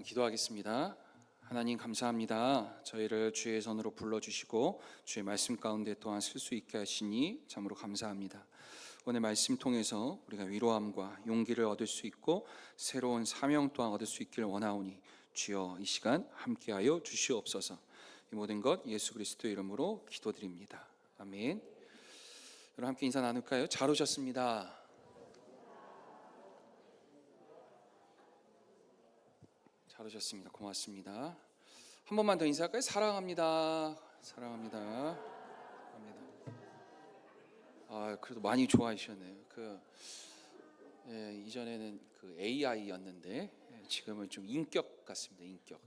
기도하겠습니다. 하나님 감사합니다. 저희를 주의 손으로 불러주시고 주의 말씀 가운데 또한 쓸 수 있게 하시니 참으로 감사합니다. 오늘 말씀 통해서 우리가 위로함과 용기를 얻을 수 있고 새로운 사명 또한 얻을 수 있기를 원하오니 주여 이 시간 함께하여 주시옵소서. 이 모든 것 예수 그리스도의 이름으로 기도드립니다. 아멘. 여러분 함께 인사 나눌까요? 잘 오셨습니다. 잘 오셨습니다. 고맙습니다. 한 번만 더 인사할까요? 사랑합니다. 사랑합니다. 합니다. 그래도 많이 좋아하셨네요. 이전에는 AI였는데 지금은 좀 인격 같습니다. 인격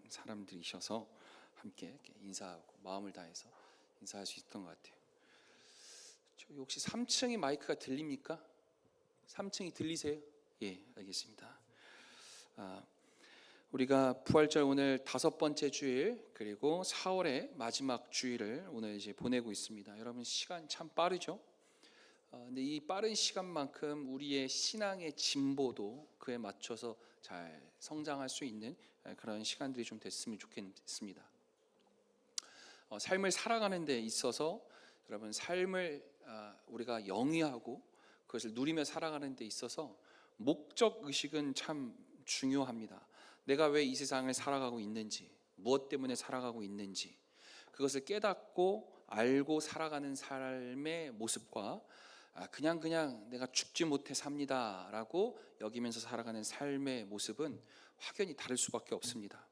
사람들이셔서 함께 이렇게 인사하고 마음을 다해서 인사할 수 있던 것 같아요. 저기 혹시 3층에 마이크가 들립니까? 3층이 들리세요? 예, 알겠습니다. 우리가 부활절 오늘 5번째 주일 그리고 4월의 마지막 주일을 오늘 이제 보내고 있습니다. 여러분 시간 참 빠르죠? 근데 이 빠른 시간만큼 우리의 신앙의 진보도 그에 맞춰서 잘 성장할 수 있는 그런 시간들이 좀 됐으면 좋겠습니다. 삶을 살아가는 데 있어서 여러분 삶을 우리가 영위하고 그것을 누리며 살아가는 데 있어서 목적 의식은 참 중요합니다. 내가 왜 이 세상을 살아가고 있는지, 무엇 때문에 살아가고 있는지 그것을 깨닫고 알고 살아가는 삶의 모습과 그냥 내가 죽지 못해 삽니다 라고 여기면서 살아가는 삶의 모습은 확연히 다를 수밖에 없습니다.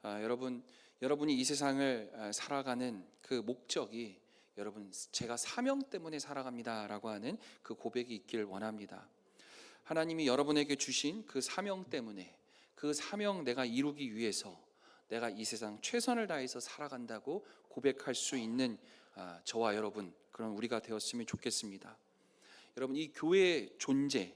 여러분이 이 세상을 살아가는 그 목적이 여러분 제가 사명 때문에 살아갑니다 라고 하는 그 고백이 있기를 원합니다. 하나님이 여러분에게 주신 그 사명 때문에 그 사명 내가 이루기 위해서 내가 이 세상 최선을 다해서 살아간다고 고백할 수 있는 저와 여러분 그런 우리가 되었으면 좋겠습니다. 여러분 이 교회의 존재,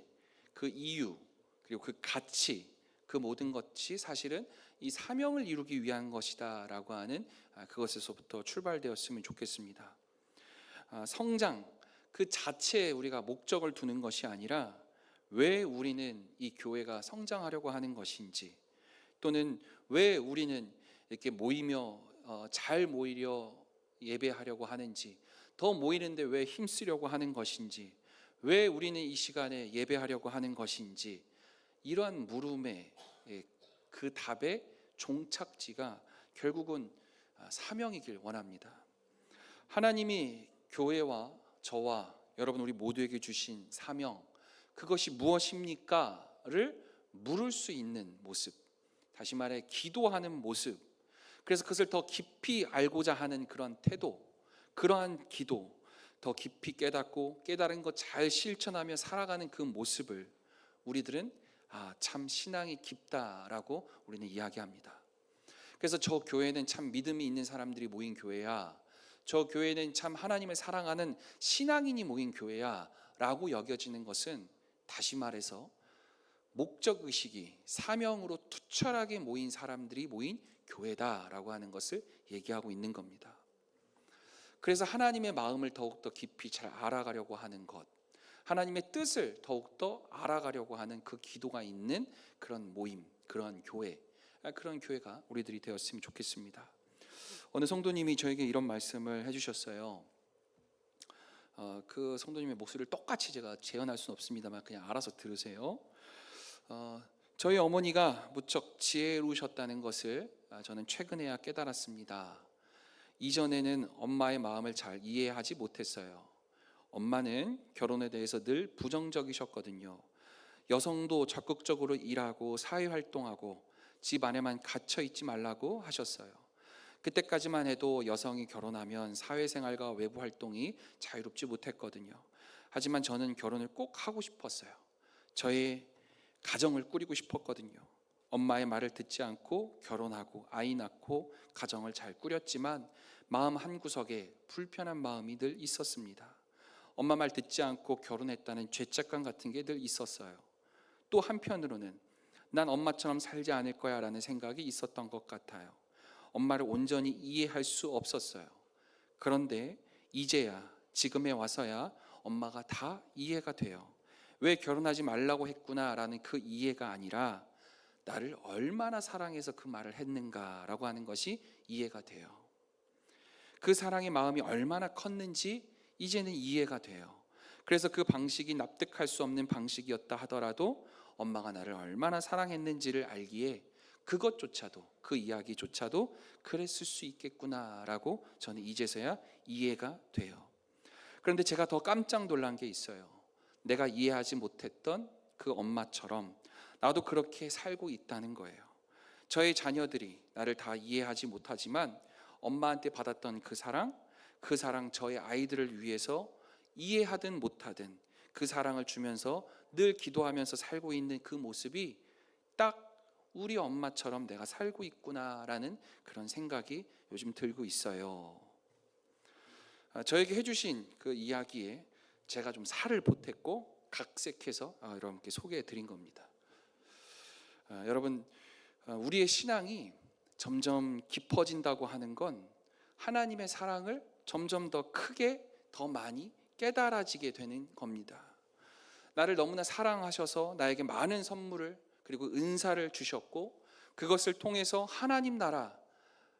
그 이유 그리고 그 가치 그 모든 것이 사실은 이 사명을 이루기 위한 것이다 라고 하는 그것에서부터 출발되었으면 좋겠습니다. 성장 그 자체에 우리가 목적을 두는 것이 아니라 왜 우리는 이 교회가 성장하려고 하는 것인지 또는 왜 우리는 이렇게 모이며 잘 모이려 예배하려고 하는지 더 모이는데 왜 힘쓰려고 하는 것인지 왜 우리는 이 시간에 예배하려고 하는 것인지 이러한 물음의 그 답의 종착지가 결국은 사명이길 원합니다. 하나님이 교회와 저와 여러분 우리 모두에게 주신 사명 그것이 무엇입니까?를 물을 수 있는 모습, 다시 말해 기도하는 모습, 그래서 그것을 더 깊이 알고자 하는 그런 태도, 그러한 기도, 더 깊이 깨닫고 깨달은 것 잘 실천하며 살아가는 그 모습을 우리들은 참 신앙이 깊다라고 우리는 이야기합니다. 그래서 저 교회는 참 믿음이 있는 사람들이 모인 교회야, 저 교회는 참 하나님을 사랑하는 신앙인이 모인 교회야 라고 여겨지는 것은 다시 말해서 목적의식이 사명으로 투철하게 모인 사람들이 모인 교회다라고 하는 것을 얘기하고 있는 겁니다. 그래서 하나님의 마음을 더욱더 깊이 잘 알아가려고 하는 것, 하나님의 뜻을 더욱더 알아가려고 하는 그 기도가 있는 그런 모임, 그런 교회, 그런 교회가 우리들이 되었으면 좋겠습니다. 어느 성도님이 저에게 이런 말씀을 해주셨어요. 그 성도님의 목소리를 똑같이 제가 재현할 수는 없습니다만 그냥 알아서 들으세요. 저희 어머니가 무척 지혜로우셨다는 것을 저는 최근에야 깨달았습니다. 이전에는 엄마의 마음을 잘 이해하지 못했어요. 엄마는 결혼에 대해서 늘 부정적이셨거든요. 여성도 적극적으로 일하고 사회활동하고 집 안에만 갇혀 있지 말라고 하셨어요. 그때까지만 해도 여성이 결혼하면 사회생활과 외부 활동이 자유롭지 못했거든요. 하지만 저는 결혼을 꼭 하고 싶었어요. 저의 가정을 꾸리고 싶었거든요. 엄마의 말을 듣지 않고 결혼하고 아이 낳고 가정을 잘 꾸렸지만 마음 한구석에 불편한 마음이 늘 있었습니다. 엄마 말 듣지 않고 결혼했다는 죄책감 같은 게 늘 있었어요. 또 한편으로는 난 엄마처럼 살지 않을 거야 라는 생각이 있었던 것 같아요. 엄마를 온전히 이해할 수 없었어요. 그런데 이제야 지금에 와서야 엄마가 다 이해가 돼요. 왜 결혼하지 말라고 했구나라는 그 이해가 아니라 나를 얼마나 사랑해서 그 말을 했는가라고 하는 것이 이해가 돼요. 그 사랑의 마음이 얼마나 컸는지 이제는 이해가 돼요. 그래서 그 방식이 납득할 수 없는 방식이었다 하더라도 엄마가 나를 얼마나 사랑했는지를 알기에 그것조차도, 그 이야기조차도 그랬을 수 있겠구나라고 저는 이제서야 이해가 돼요. 그런데 제가 더 깜짝 놀란 게 있어요. 내가 이해하지 못했던 그 엄마처럼 나도 그렇게 살고 있다는 거예요. 저의 자녀들이 나를 다 이해하지 못하지만 엄마한테 받았던 그 사랑 저의 아이들을 위해서 이해하든 못하든 그 사랑을 주면서 늘 기도하면서 살고 있는 그 모습이 딱 우리 엄마처럼 내가 살고 있구나라는 그런 생각이 요즘 들고 있어요. 저에게 해주신 그 이야기에 제가 좀 살을 보탰고 각색해서 여러분께 소개해 드린 겁니다. 여러분, 우리의 신앙이 점점 깊어진다고 하는 건 하나님의 사랑을 점점 더 크게, 더 많이 깨달아지게 되는 겁니다. 나를 너무나 사랑하셔서 나에게 많은 선물을 그리고 은사를 주셨고 그것을 통해서 하나님 나라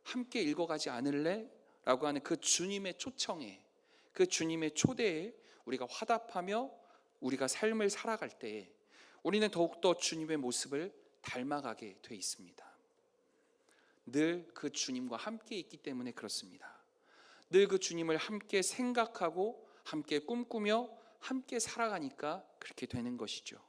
함께 읽어가지 않을래? 라고 하는 그 주님의 초청에, 그 주님의 초대에 우리가 화답하며 우리가 삶을 살아갈 때에 우리는 더욱더 주님의 모습을 닮아가게 돼 있습니다. 늘 그 주님과 함께 있기 때문에 그렇습니다. 늘 그 주님을 함께 생각하고 함께 꿈꾸며 함께 살아가니까 그렇게 되는 것이죠.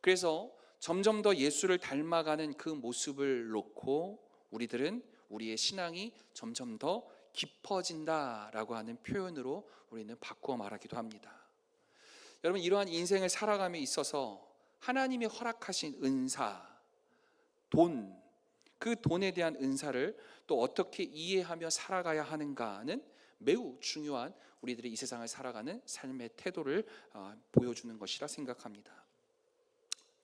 그래서 점점 더 예수를 닮아가는 그 모습을 놓고 우리들은 우리의 신앙이 점점 더 깊어진다라고 하는 표현으로 우리는 바꾸어 말하기도 합니다. 여러분, 이러한 인생을 살아감에 있어서 하나님이 허락하신 은사, 돈, 그 돈에 대한 은사를 또 어떻게 이해하며 살아가야 하는가는 매우 중요한 우리들의 이 세상을 살아가는 삶의 태도를 보여주는 것이라 생각합니다.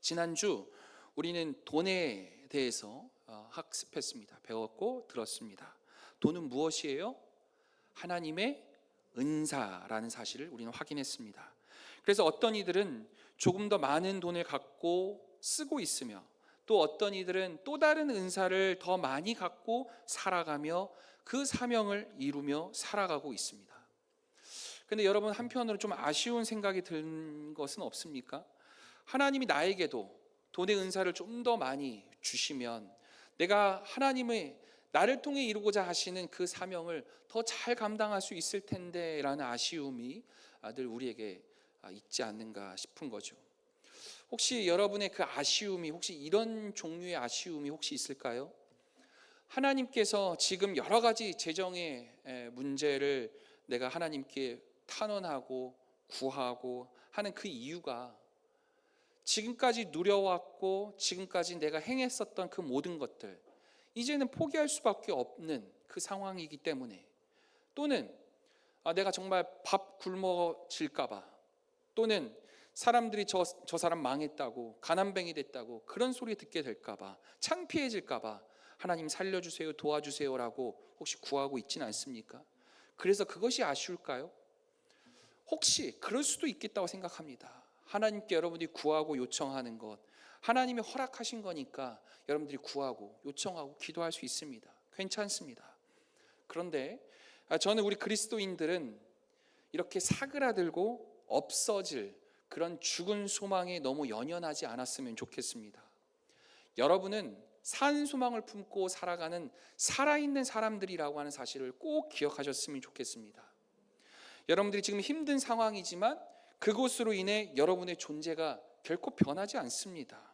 지난주 우리는 돈에 대해서 학습했습니다. 배웠고 들었습니다. 돈은 무엇이에요? 하나님의 은사라는 사실을 우리는 확인했습니다. 그래서 어떤 이들은 조금 더 많은 돈을 갖고 쓰고 있으며 또 어떤 이들은 또 다른 은사를 더 많이 갖고 살아가며 그 사명을 이루며 살아가고 있습니다. 그런데 여러분, 한편으로 좀 아쉬운 생각이 든 것은 없습니까? 하나님이 나에게도 돈의 은사를 좀 더 많이 주시면 내가 하나님의 나를 통해 이루고자 하시는 그 사명을 더 잘 감당할 수 있을 텐데 라는 아쉬움이 늘 우리에게 있지 않는가 싶은 거죠. 혹시 여러분의 그 아쉬움이, 혹시 이런 종류의 아쉬움이 혹시 있을까요? 하나님께서 지금 여러 가지 재정의 문제를 내가 하나님께 탄원하고 구하고 하는 그 이유가 지금까지 누려왔고 지금까지 내가 행했었던 그 모든 것들 이제는 포기할 수밖에 없는 그 상황이기 때문에, 또는 내가 정말 밥 굶어질까 봐, 또는 사람들이 저 사람 망했다고, 가난뱅이 됐다고 그런 소리 듣게 될까 봐, 창피해질까 봐 하나님 살려주세요, 도와주세요라고 혹시 구하고 있지는 않습니까? 그래서 그것이 아쉬울까요? 혹시 그럴 수도 있겠다고 생각합니다. 하나님께 여러분이 구하고 요청하는 것, 하나님이 허락하신 거니까 여러분들이 구하고 요청하고 기도할 수 있습니다. 괜찮습니다. 그런데 저는 우리 그리스도인들은 이렇게 사그라들고 없어질 그런 죽은 소망에 너무 연연하지 않았으면 좋겠습니다. 여러분은 산 소망을 품고 살아가는 살아있는 사람들이라고 하는 사실을 꼭 기억하셨으면 좋겠습니다. 여러분들이 지금 힘든 상황이지만 그것으로 인해 여러분의 존재가 결코 변하지 않습니다.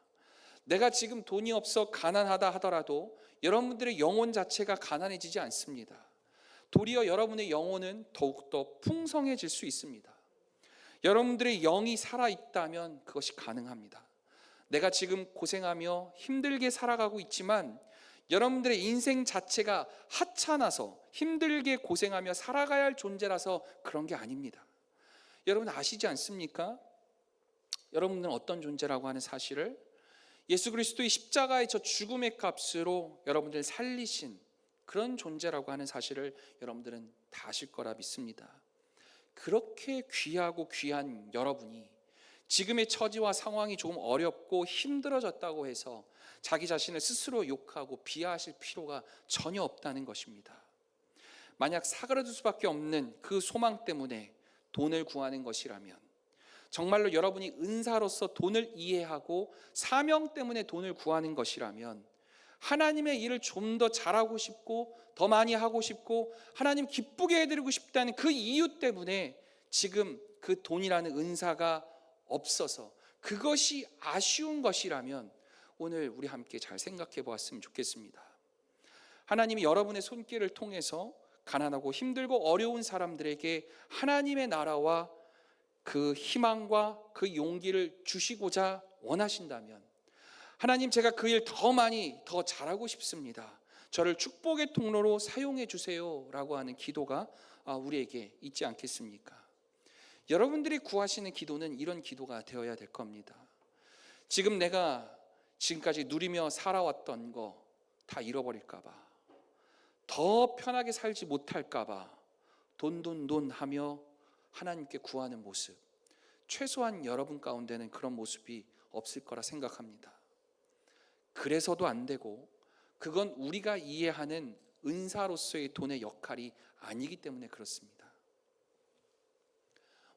내가 지금 돈이 없어 가난하다 하더라도 여러분들의 영혼 자체가 가난해지지 않습니다. 도리어 여러분의 영혼은 더욱더 풍성해질 수 있습니다. 여러분들의 영이 살아있다면 그것이 가능합니다. 내가 지금 고생하며 힘들게 살아가고 있지만 여러분들의 인생 자체가 하찮아서 힘들게 고생하며 살아가야 할 존재라서 그런 게 아닙니다. 여러분 아시지 않습니까? 여러분들은 어떤 존재라고 하는 사실을, 예수 그리스도의 십자가의 저 죽음의 값으로 여러분들을 살리신 그런 존재라고 하는 사실을 여러분들은 다 아실 거라 믿습니다. 그렇게 귀하고 귀한 여러분이 지금의 처지와 상황이 조금 어렵고 힘들어졌다고 해서 자기 자신을 스스로 욕하고 비하하실 필요가 전혀 없다는 것입니다. 만약 사그라들 수밖에 없는 그 소망 때문에 돈을 구하는 것이라면, 정말로 여러분이 은사로서 돈을 이해하고 사명 때문에 돈을 구하는 것이라면, 하나님의 일을 좀 더 잘하고 싶고 더 많이 하고 싶고 하나님 기쁘게 해드리고 싶다는 그 이유 때문에 지금 그 돈이라는 은사가 없어서 그것이 아쉬운 것이라면 오늘 우리 함께 잘 생각해 보았으면 좋겠습니다. 하나님이 여러분의 손길을 통해서 가난하고 힘들고 어려운 사람들에게 하나님의 나라와 그 희망과 그 용기를 주시고자 원하신다면, 하나님, 제가 그 일 더 많이 더 잘하고 싶습니다, 저를 축복의 통로로 사용해 주세요 라고 하는 기도가 우리에게 있지 않겠습니까? 여러분들이 구하시는 기도는 이런 기도가 되어야 될 겁니다. 지금 내가 지금까지 누리며 살아왔던 거 다 잃어버릴까 봐, 더 편하게 살지 못할까 봐 돈 하며 하나님께 구하는 모습, 최소한 여러분 가운데는 그런 모습이 없을 거라 생각합니다. 그래서도 안 되고, 그건 우리가 이해하는 은사로서의 돈의 역할이 아니기 때문에 그렇습니다.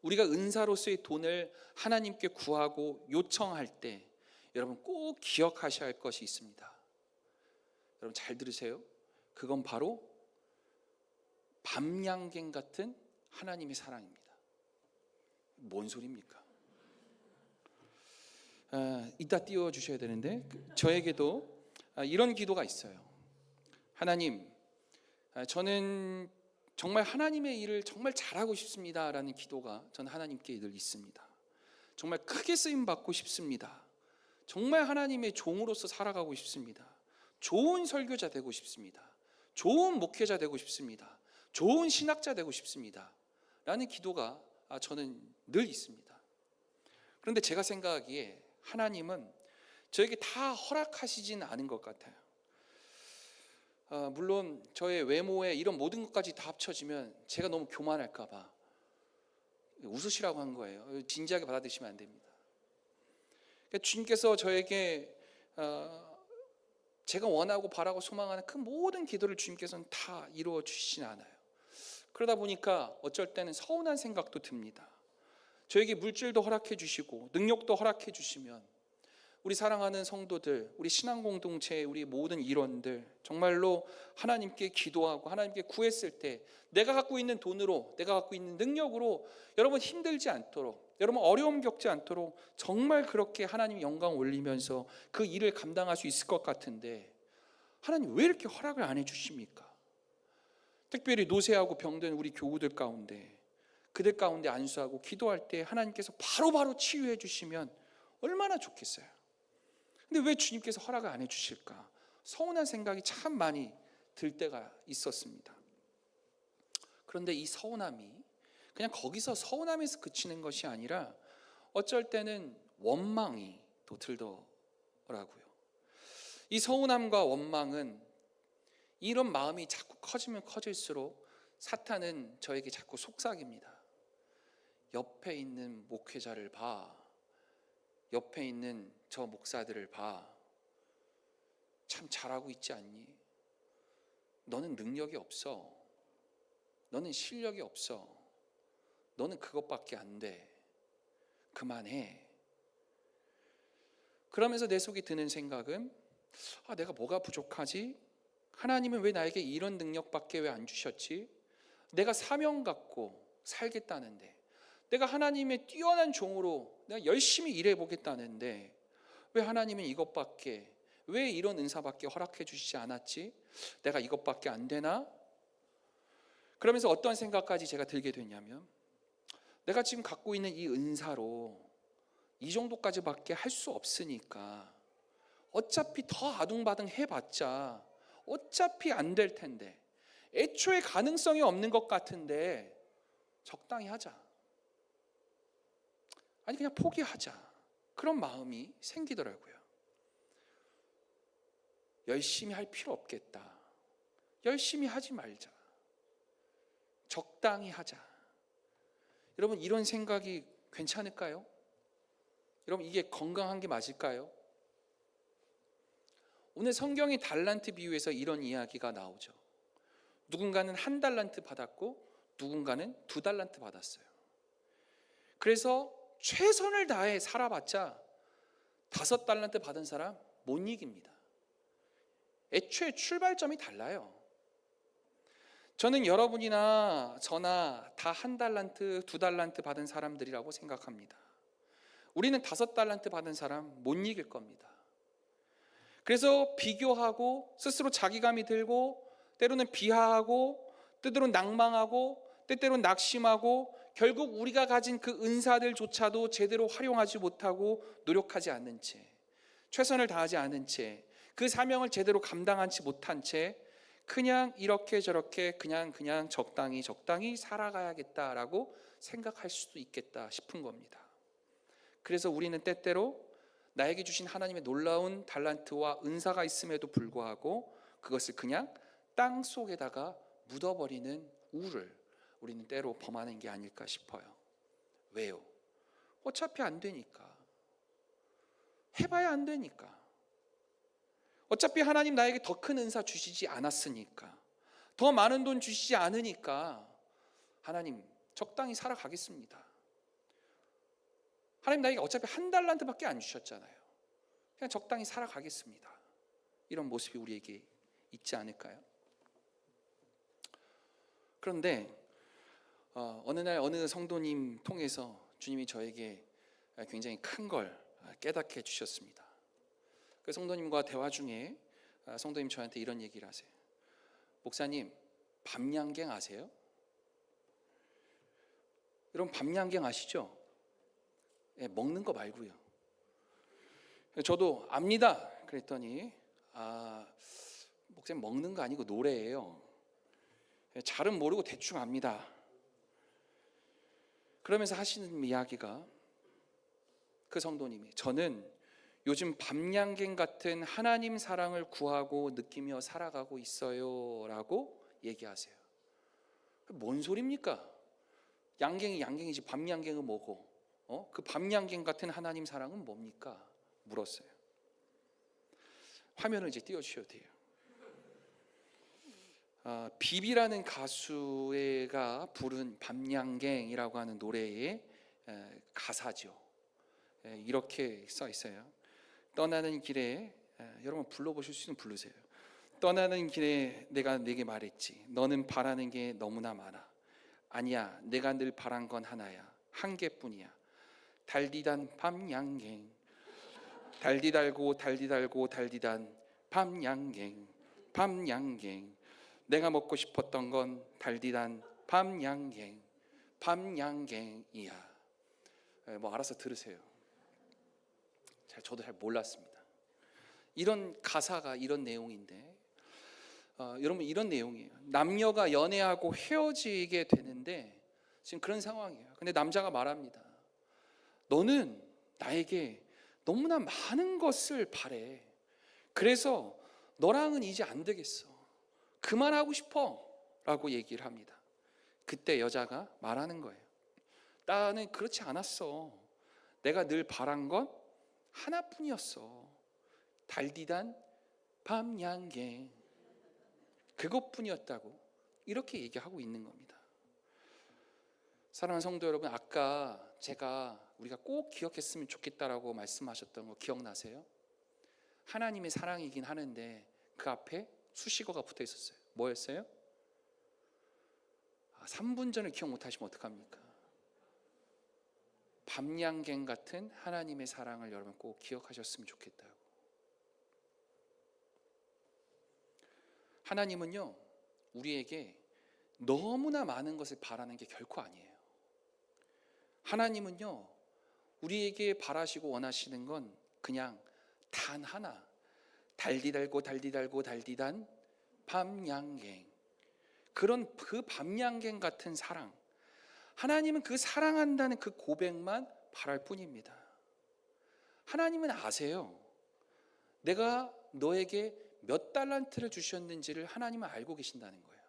우리가 은사로서의 돈을 하나님께 구하고 요청할 때 여러분 꼭 기억하셔야 할 것이 있습니다. 여러분 잘 들으세요. 그건 바로 밤양갱 같은 하나님의 사랑입니다. 뭔 소리입니까? 이따 띄워주셔야 되는데, 저에게도 이런 기도가 있어요. 하나님, 저는 정말 하나님의 일을 정말 잘하고 싶습니다 라는 기도가 저는 하나님께 늘 있습니다. 정말 크게 쓰임 받고 싶습니다. 정말 하나님의 종으로서 살아가고 싶습니다. 좋은 설교자 되고 싶습니다. 좋은 목회자 되고 싶습니다. 좋은 신학자 되고 싶습니다 라는 기도가 저는 늘 있습니다. 그런데 제가 생각하기에 하나님은 저에게 다 허락하시진 않은 것 같아요. 물론 저의 외모에 이런 모든 것까지 다 합쳐지면 제가 너무 교만할까 봐 웃으시라고 한 거예요. 진지하게 받아들이시면 안 됩니다. 그러니까 주님께서 저에게 제가 원하고 바라고 소망하는 그 모든 기도를 주님께서는 다 이루어 주시진 않아요. 그러다 보니까 어쩔 때는 서운한 생각도 듭니다. 저에게 물질도 허락해 주시고 능력도 허락해 주시면 우리 사랑하는 성도들, 우리 신앙 공동체, 우리 모든 일원들 정말로 하나님께 기도하고 하나님께 구했을 때 내가 갖고 있는 돈으로, 내가 갖고 있는 능력으로 여러분 힘들지 않도록, 여러분 어려움 겪지 않도록 정말 그렇게 하나님 영광 올리면서 그 일을 감당할 수 있을 것 같은데, 하나님 왜 이렇게 허락을 안 해주십니까? 특별히 노쇠하고 병든 우리 교우들 가운데, 그들 가운데 안수하고 기도할 때 하나님께서 바로바로 치유해 주시면 얼마나 좋겠어요. 근데 왜 주님께서 허락을 안 해주실까? 서운한 생각이 참 많이 들 때가 있었습니다. 그런데 이 서운함이 그냥 거기서 서운함에서 그치는 것이 아니라 어쩔 때는 원망이 또 들더라고요. 이 서운함과 원망은 이런 마음이 자꾸 커지면 커질수록 사탄은 저에게 자꾸 속삭입니다. 옆에 있는 목회자를 봐, 옆에 있는 저 목사들을 봐, 참 잘하고 있지 않니? 너는 능력이 없어, 너는 실력이 없어, 너는 그것밖에 안 돼, 그만해. 그러면서 내 속에 드는 생각은 내가 뭐가 부족하지? 하나님은 왜 나에게 이런 능력밖에 왜 안 주셨지? 내가 사명 갖고 살겠다는데, 내가 하나님의 뛰어난 종으로 내가 열심히 일해보겠다는데 왜 하나님은 이것밖에, 왜 이런 은사밖에 허락해 주시지 않았지? 내가 이것밖에 안 되나? 그러면서 어떤 생각까지 제가 들게 됐냐면, 내가 지금 갖고 있는 이 은사로 이 정도까지밖에 할 수 없으니까 어차피 더 아둥바둥 해봤자 어차피 안 될 텐데, 애초에 가능성이 없는 것 같은데 적당히 하자, 아니 그냥 포기하자, 그런 마음이 생기더라고요. 열심히 할 필요 없겠다, 열심히 하지 말자, 적당히 하자. 여러분 이런 생각이 괜찮을까요? 여러분 이게 건강한 게 맞을까요? 오늘 성경의 달란트 비유에서 이런 이야기가 나오죠. 누군가는 1달란트 받았고 누군가는 2달란트 받았어요. 그래서 최선을 다해 살아봤자 5달란트 받은 사람 못 이깁니다. 애초에 출발점이 달라요. 저는 여러분이나 저나 다 1달란트, 2달란트 받은 사람들이라고 생각합니다. 우리는 5달란트 받은 사람 못 이길 겁니다. 그래서 비교하고 스스로 자기감이 들고 때로는 비하하고 때로는 낭망하고 때때로는 낙심하고 결국 우리가 가진 그 은사들조차도 제대로 활용하지 못하고 노력하지 않는 채, 최선을 다하지 않은 채, 그 사명을 제대로 감당하지 못한 채 그냥 이렇게 저렇게 그냥 적당히 살아가야겠다라고 생각할 수도 있겠다 싶은 겁니다. 그래서 우리는 때때로 나에게 주신 하나님의 놀라운 달란트와 은사가 있음에도 불구하고 그것을 그냥 땅 속에다가 묻어버리는 우를 우리는 때로 범하는 게 아닐까 싶어요. 왜요? 어차피 안 되니까. 해봐야 안 되니까. 어차피 하나님 나에게 더 큰 은사 주시지 않았으니까, 더 많은 돈 주시지 않으니까 하나님 적당히 살아가겠습니다. 하나님 나에게 어차피 1달란트밖에 안 주셨잖아요. 그냥 적당히 살아가겠습니다. 이런 모습이 우리에게 있지 않을까요? 그런데 어느 날 어느 성도님 통해서 주님이 저에게 굉장히 큰 걸 깨닫게 해주셨습니다. 그 성도님과 대화 중에 성도님 저한테 이런 얘기를 하세요. 목사님, 밤양갱 아세요? 여러분 밤양갱 아시죠? 네, 먹는 거 말고요. 저도 압니다. 그랬더니 목사님 먹는 거 아니고 노래예요. 잘은 모르고 대충 압니다. 그러면서 하시는 이야기가, 그 성도님이 저는 요즘 밤양갱 같은 하나님 사랑을 구하고 느끼며 살아가고 있어요 라고 얘기하세요. 뭔 소리입니까? 양갱이 양갱이지 밤양갱은 뭐고, 그 밤양갱 같은 하나님 사랑은 뭡니까? 물었어요. 화면을 이제 띄워주셔도 돼요. 비비라는 가수가 부른 밤양갱이라고 하는 노래의 가사죠. 이렇게 써 있어요. 떠나는 길에, 여러분 불러보실 수 있으면 부르세요. 떠나는 길에 내가 내게 말했지, 너는 바라는 게 너무나 많아. 아니야, 내가 늘 바란 건 하나야, 한 개뿐이야. 달디단 밤양갱, 달디달고 달디달고 달디단 밤양갱, 밤양갱. 내가 먹고 싶었던 건 달디단 밤양갱, 밤양갱이야. 뭐 알아서 들으세요. 저도 잘 몰랐습니다. 이런 가사가 이런 내용인데, 여러분 이런 내용이에요. 남녀가 연애하고 헤어지게 되는데 지금 그런 상황이에요. 근데 남자가 말합니다. 너는 나에게 너무나 많은 것을 바래. 그래서 너랑은 이제 안 되겠어. 그만하고 싶어 라고 얘기를 합니다. 그때 여자가 말하는 거예요. 나는 그렇지 않았어. 내가 늘 바란 건 하나뿐이었어. 달디단 밤양갱, 그것뿐이었다고 이렇게 얘기하고 있는 겁니다. 사랑하는 성도 여러분, 아까 우리가 꼭 기억했으면 좋겠다라고 말씀하셨던 거 기억나세요? 하나님의 사랑이긴 하는데 그 앞에 수식어가 붙어 있었어요. 뭐였어요? 3분 전을 기억 못하시면 어떡합니까? 밤양갱 같은 하나님의 사랑을 여러분 꼭 기억하셨으면 좋겠다고. 하나님은요, 우리에게 너무나 많은 것을 바라는 게 결코 아니에요. 하나님은요, 우리에게 바라시고 원하시는 건 그냥 단 하나, 달디달고 달디달고 달디단 밤양갱, 그런 그 밤양갱 같은 사랑. 하나님은 그 사랑한다는 그 고백만 바랄 뿐입니다. 하나님은 아세요. 내가 너에게 몇 달란트를 주셨는지를 하나님은 알고 계신다는 거예요.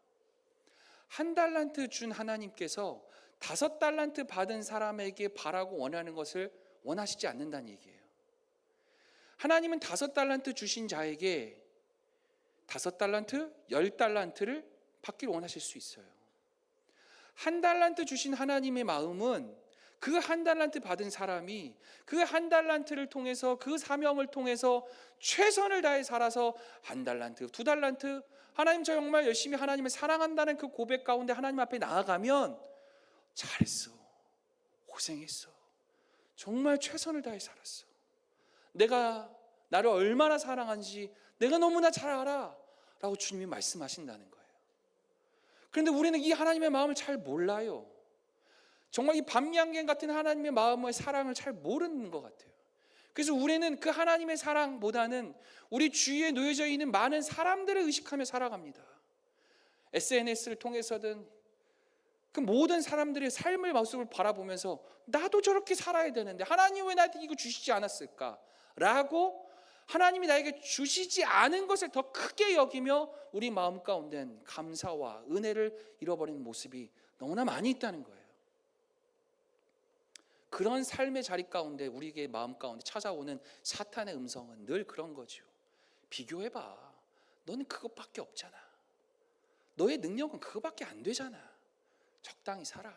1달란트 준 하나님께서 5달란트 받은 사람에게 바라고 원하는 것을 원하시지 않는다는 얘기예요. 하나님은 5달란트 주신 자에게 5달란트, 10달란트를 받기를 원하실 수 있어요. 1달란트 주신 하나님의 마음은 그 1달란트 받은 사람이 그 1달란트를 통해서, 그 사명을 통해서 최선을 다해 살아서 1달란트, 2달란트, 하나님 저 정말 열심히 하나님을 사랑한다는 그 고백 가운데 하나님 앞에 나아가면 잘했어, 고생했어, 정말 최선을 다해 살았어, 내가 나를 얼마나 사랑하는지 내가 너무나 잘 알아 라고 주님이 말씀하신다는 거예요. 그런데 우리는 이 하나님의 마음을 잘 몰라요. 정말 이 밤양갱 같은 하나님의 마음의 사랑을 잘 모르는 것 같아요. 그래서 우리는 그 하나님의 사랑보다는 우리 주위에 놓여져 있는 많은 사람들을 의식하며 살아갑니다. SNS를 통해서든 그 모든 사람들의 삶의 모습을 바라보면서 나도 저렇게 살아야 되는데 하나님 왜 나한테 이거 주시지 않았을까? 라고 하나님이 나에게 주시지 않은 것을 더 크게 여기며 우리 마음 가운데는 감사와 은혜를 잃어버리는 모습이 너무나 많이 있다는 거예요. 그런 삶의 자리 가운데 우리의 마음 가운데 찾아오는 사탄의 음성은 늘 그런 거죠. 비교해봐. 너는 그것밖에 없잖아. 너의 능력은 그것밖에 안 되잖아. 적당히 살아.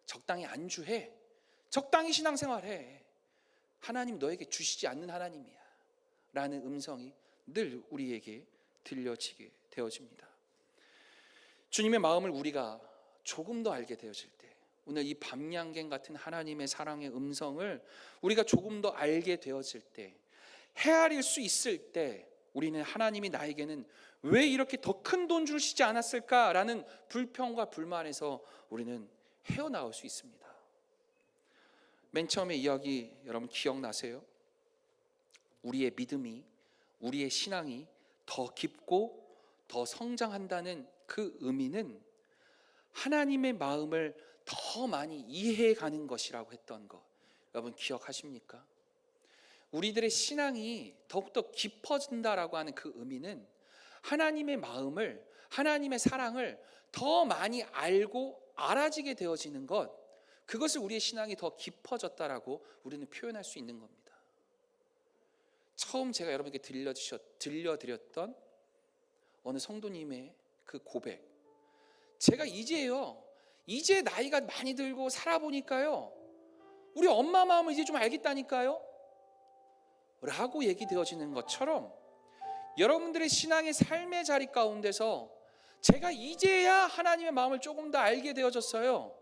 적당히 안주해. 적당히 신앙생활해. 하나님 너에게 주시지 않는 하나님이야 라는 음성이 늘 우리에게 들려지게 되어집니다. 주님의 마음을 우리가 조금 더 알게 되어질 때, 오늘 이 밤양갱 같은 하나님의 사랑의 음성을 우리가 조금 더 알게 되어질 때, 헤아릴 수 있을 때 우리는 하나님이 나에게는 왜 이렇게 더 큰 돈 주시지 않았을까라는 불평과 불만에서 우리는 헤어나올 수 있습니다. 맨 처음에 이야기 여러분 기억나세요? 우리의 믿음이, 우리의 신앙이 더 깊고 더 성장한다는 그 의미는 하나님의 마음을 더 많이 이해해가는 것이라고 했던 것 여러분 기억하십니까? 우리들의 신앙이 더욱더 깊어진다라고 하는 그 의미는 하나님의 마음을, 하나님의 사랑을 더 많이 알고 알아지게 되어지는 것, 그것을 우리의 신앙이 더 깊어졌다라고 우리는 표현할 수 있는 겁니다. 처음 제가 여러분께 들려드렸던 어느 성도님의 그 고백, 제가 이제 나이가 많이 들고 살아보니까요, 우리 엄마 마음을 이제 좀 알겠다니까요 라고 얘기되어지는 것처럼 여러분들의 신앙의 삶의 자리 가운데서 제가 이제야 하나님의 마음을 조금 더 알게 되어졌어요,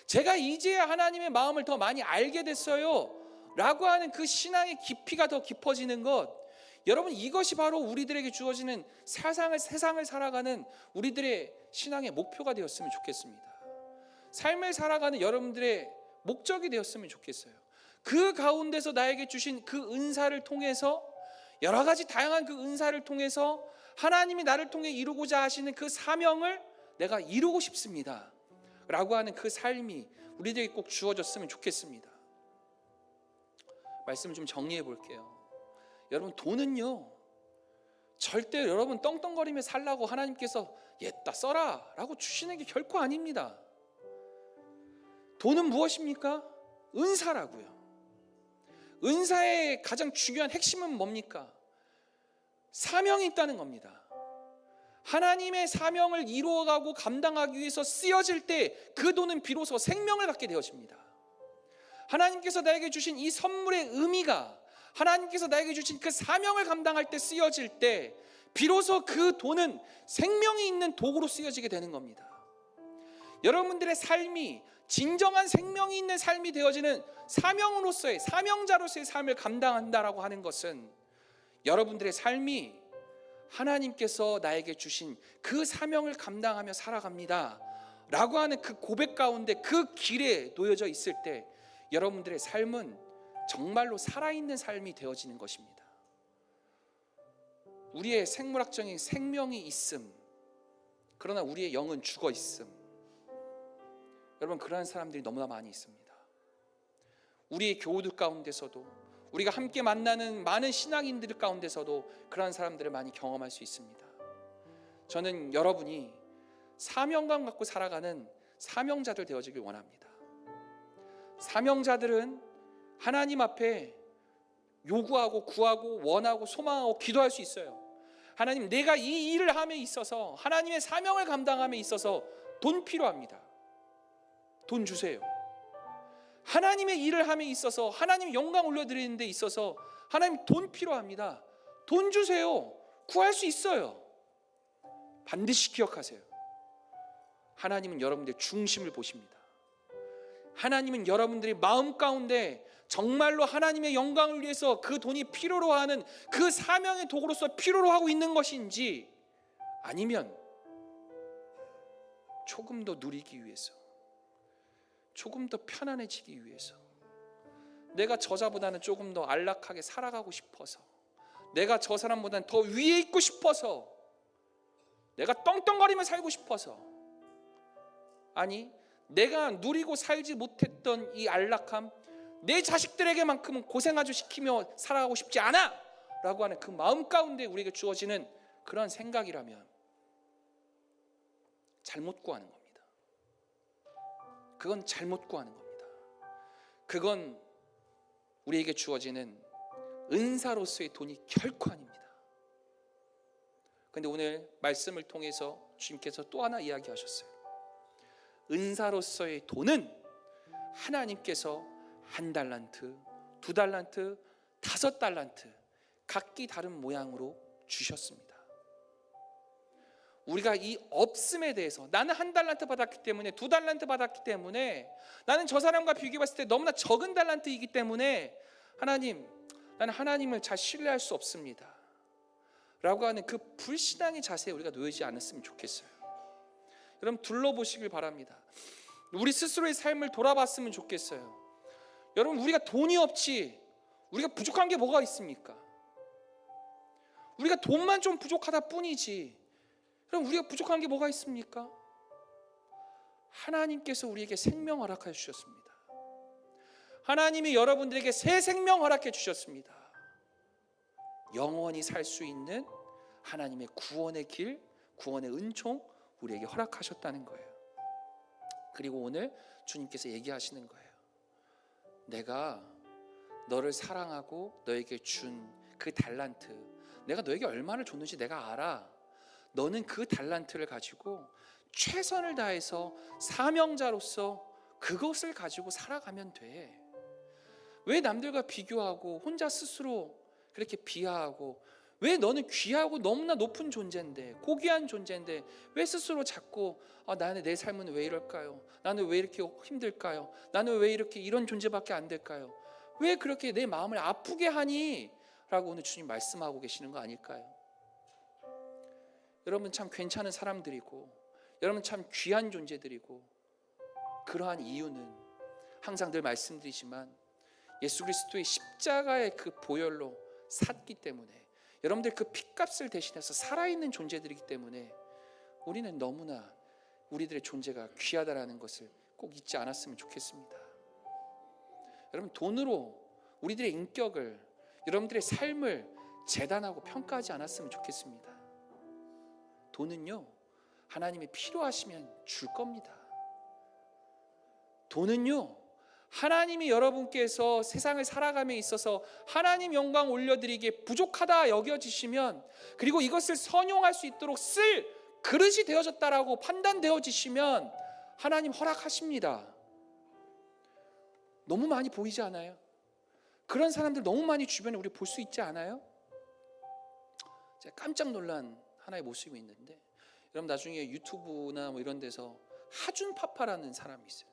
제가 이제야 하나님의 마음을 더 많이 알게 됐어요 라고 하는 그 신앙의 깊이가 더 깊어지는 것, 여러분 이것이 바로 우리들에게 주어지는 세상을 살아가는 우리들의 신앙의 목표가 되었으면 좋겠습니다. 삶을 살아가는 여러분들의 목적이 되었으면 좋겠어요. 그 가운데서 나에게 주신 그 은사를 통해서, 여러 가지 다양한 그 은사를 통해서 하나님이 나를 통해 이루고자 하시는 그 사명을 내가 이루고 싶습니다 라고 하는 그 삶이 우리들에게 꼭 주어졌으면 좋겠습니다. 말씀을 좀 정리해 볼게요. 여러분 돈은요 절대 여러분 떵떵거리며 살라고 하나님께서 옛다 써라 라고 주시는 게 결코 아닙니다. 돈은 무엇입니까? 은사라고요. 은사의 가장 중요한 핵심은 뭡니까? 사명이 있다는 겁니다. 하나님의 사명을 이루어가고 감당하기 위해서 쓰여질 때 그 돈은 비로소 생명을 갖게 되어집니다. 하나님께서 나에게 주신 이 선물의 의미가, 하나님께서 나에게 주신 그 사명을 감당할 때 쓰여질 때 비로소 그 돈은 생명이 있는 도구로 쓰여지게 되는 겁니다. 여러분들의 삶이 진정한 생명이 있는 삶이 되어지는 사명으로서의, 사명자로서의 삶을 감당한다라고 하는 것은 여러분들의 삶이 하나님께서 나에게 주신 그 사명을 감당하며 살아갑니다 라고 하는 그 고백 가운데 그 길에 놓여져 있을 때 여러분들의 삶은 정말로 살아있는 삶이 되어지는 것입니다. 우리의 생물학적인 생명이 있음, 그러나 우리의 영은 죽어 있음. 여러분 그러한 사람들이 너무나 많이 있습니다. 우리의 교우들 가운데서도, 우리가 함께 만나는 많은 신앙인들 가운데서도 그러한 사람들을 많이 경험할 수 있습니다. 저는 여러분이 사명감 갖고 살아가는 사명자들 되어지길 원합니다. 사명자들은 하나님 앞에 요구하고 구하고 원하고 소망하고 기도할 수 있어요. 하나님, 내가 이 일을 함에 있어서, 하나님의 사명을 감당함에 있어서 돈 필요합니다. 돈 주세요. 하나님의 일을 함에 있어서, 하나님 영광 올려드리는 데 있어서 하나님 돈 필요합니다. 돈 주세요. 구할 수 있어요. 반드시 기억하세요. 하나님은 여러분들의 중심을 보십니다. 하나님은 여러분들의 마음 가운데 정말로 하나님의 영광을 위해서 그 돈이 필요로 하는 그 사명의 도구로서 필요로 하고 있는 것인지, 아니면 조금 더 누리기 위해서, 조금 더 편안해지기 위해서, 내가 저자보다는 조금 더 안락하게 살아가고 싶어서, 내가 저 사람보다는 더 위에 있고 싶어서, 내가 떵떵거리며 살고 싶어서, 아니 내가 누리고 살지 못했던 이 안락함, 내 자식들에게만큼은 고생하지 시키며 살아가고 싶지 않아 라고 하는 그 마음 가운데 우리에게 주어지는 그런 생각이라면 잘못 구하는 겁니다. 그건 잘못 구하는 겁니다. 그건 우리에게 주어지는 은사로서의 돈이 결코 아닙니다. 그런데 오늘 말씀을 통해서 주님께서 또 하나 이야기하셨어요. 은사로서의 돈은 하나님께서 1달란트, 2달란트, 5달란트 각기 다른 모양으로 주셨습니다. 우리가 이 없음에 대해서, 나는 1달란트 받았기 때문에, 2달란트 받았기 때문에, 나는 저 사람과 비교해 봤을 때 너무나 적은 달란트이기 때문에 하나님, 나는 하나님을 잘 신뢰할 수 없습니다 라고 하는 그 불신앙의 자세에 우리가 놓이지 않았으면 좋겠어요. 여러분, 둘러보시길 바랍니다. 우리 스스로의 삶을 돌아봤으면 좋겠어요. 여러분, 우리가 돈이 없지 우리가 부족한 게 뭐가 있습니까? 우리가 돈만 좀 부족하다 뿐이지, 그럼 우리가 부족한 게 뭐가 있습니까? 하나님께서 우리에게 생명 허락해 주셨습니다. 하나님이 여러분들에게 새 생명 허락해 주셨습니다. 영원히 살 수 있는 하나님의 구원의 길, 구원의 은총 우리에게 허락하셨다는 거예요. 그리고 오늘 주님께서 얘기하시는 거예요. 내가 너를 사랑하고 너에게 준 그 달란트, 내가 너에게 얼마를 줬는지 내가 알아. 너는 그 달란트를 가지고 최선을 다해서 사명자로서 그것을 가지고 살아가면 돼. 왜 남들과 비교하고 혼자 스스로 그렇게 비하하고, 왜 너는 귀하고 너무나 높은 존재인데, 고귀한 존재인데 왜 스스로 자꾸 나는 내 삶은 왜 이럴까요? 나는 왜 이렇게 힘들까요? 나는 왜 이렇게 이런 존재밖에 안 될까요? 왜 그렇게 내 마음을 아프게 하니? 라고 오늘 주님 말씀하고 계시는 거 아닐까요? 여러분 참 괜찮은 사람들이고, 여러분 참 귀한 존재들이고, 그러한 이유는 항상 늘 말씀드리지만 예수 그리스도의 십자가의 그 보혈로 샀기 때문에, 여러분들 그 핏값을 대신해서 살아있는 존재들이기 때문에 우리는 너무나 우리들의 존재가 귀하다라는 것을 꼭 잊지 않았으면 좋겠습니다. 여러분, 돈으로 우리들의 인격을, 여러분들의 삶을 재단하고 평가하지 않았으면 좋겠습니다. 돈은요, 하나님이 필요하시면 줄 겁니다. 돈은요, 하나님이 여러분께서 세상을 살아감에 있어서 하나님 영광 올려드리기에 부족하다 여겨지시면, 그리고 이것을 선용할 수 있도록 쓸 그릇이 되어졌다라고 판단되어지시면 하나님 허락하십니다. 너무 많이 보이지 않아요? 그런 사람들 너무 많이 주변에 우리 볼 수 있지 않아요? 제가 깜짝 놀란 하나의 모습이 있는데, 여러분 나중에 유튜브나 뭐 이런 데서 하준파파라는 사람이 있어요.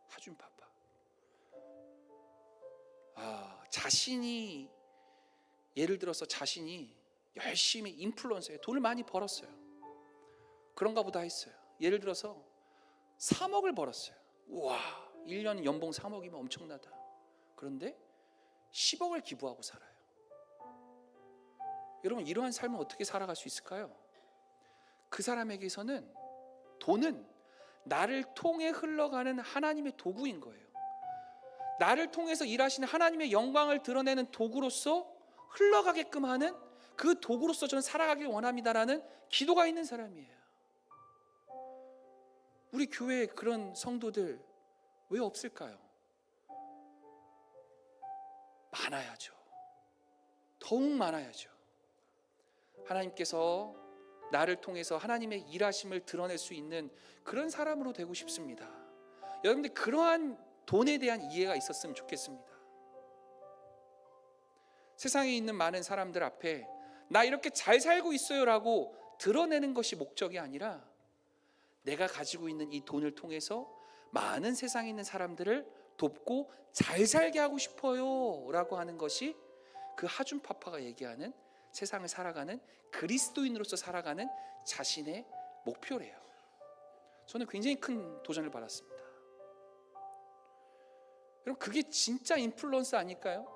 하준파파. 자신이, 예를 들어서 자신이 열심히 인플루언서에 돈을 많이 벌었어요. 그런가 보다 했어요. 예를 들어서 3억을 벌었어요. 우와, 1년 연봉 3억이면 엄청나다. 그런데 10억을 기부하고 살아요. 여러분, 이러한 삶을 어떻게 살아갈 수 있을까요? 그 사람에게서는 돈은 나를 통해 흘러가는 하나님의 도구인 거예요. 나를 통해서 일하시는 하나님의 영광을 드러내는 도구로서 흘러가게끔 하는 그 도구로서 저는 살아가길 원합니다라는 기도가 있는 사람이에요. 우리 교회에 그런 성도들 왜 없을까요? 많아야죠. 더욱 많아야죠. 하나님께서 나를 통해서 하나님의 일하심을 드러낼 수 있는 그런 사람으로 되고 싶습니다. 여러분들 그러한 돈에 대한 이해가 있었으면 좋겠습니다. 세상에 있는 많은 사람들 앞에 나 이렇게 잘 살고 있어요 라고 드러내는 것이 목적이 아니라 내가 가지고 있는 이 돈을 통해서 많은 세상에 있는 사람들을 돕고 잘 살게 하고 싶어요 라고 하는 것이 그 하준 파파가 얘기하는 세상을 살아가는 그리스도인으로서 살아가는 자신의 목표래요. 저는 굉장히 큰 도전을 받았습니다. 여러분, 그게 진짜 인플루언서 아닐까요?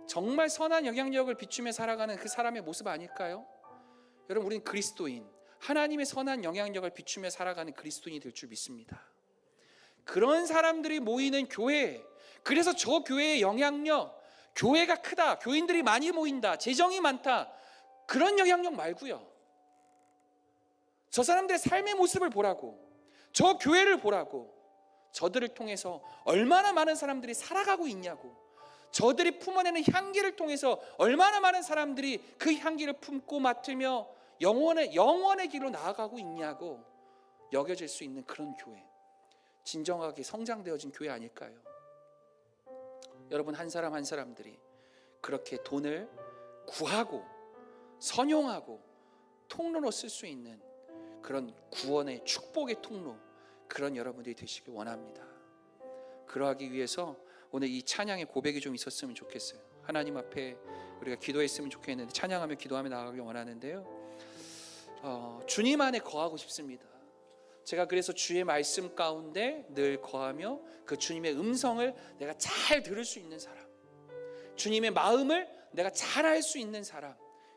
정말 선한 영향력을 비추며 살아가는 그 사람의 모습 아닐까요? 여러분, 우리는 그리스도인, 하나님의 선한 영향력을 비추며 살아가는 그리스도인이 될 줄 믿습니다. 그런 사람들이 모이는 교회, 그래서 저 교회의 영향력, 교회가 크다, 교인들이 많이 모인다, 재정이 많다, 그런 영향력 말고요. 저 사람들의 삶의 모습을 보라고, 저 교회를 보라고, 저들을 통해서 얼마나 많은 사람들이 살아가고 있냐고, 저들이 품어내는 향기를 통해서 얼마나 많은 사람들이 그 향기를 품고 맡으며 영원의 길로 나아가고 있냐고 여겨질 수 있는 그런 교회, 진정하게 성장되어진 교회 아닐까요? 여러분, 한 사람 한 사람들이 그렇게 돈을 구하고 선용하고 통로로 쓸 수 있는 그런 구원의 축복의 통로, 그런 여러분들이 되시길 원합니다. 그러하기 위해서 오늘 이 찬양의 고백이 좀 있었으면 좋겠어요. 하나님 앞에 우리가 기도했으면 좋겠는데, 찬양하며 기도하며 나아가길 원하는데요, 주님 안에 거하고 싶습니다. 제가 그래서 주의 말씀 가운데 늘 거하며 그 주님의 음성을 내가 잘 들을 수 있는 사람, 주님의 마음을 내가 잘 알 수 있는 사람,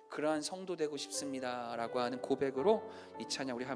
그러한 성도 되고 싶습니다 라고 하는 고백으로 이 찬양 우리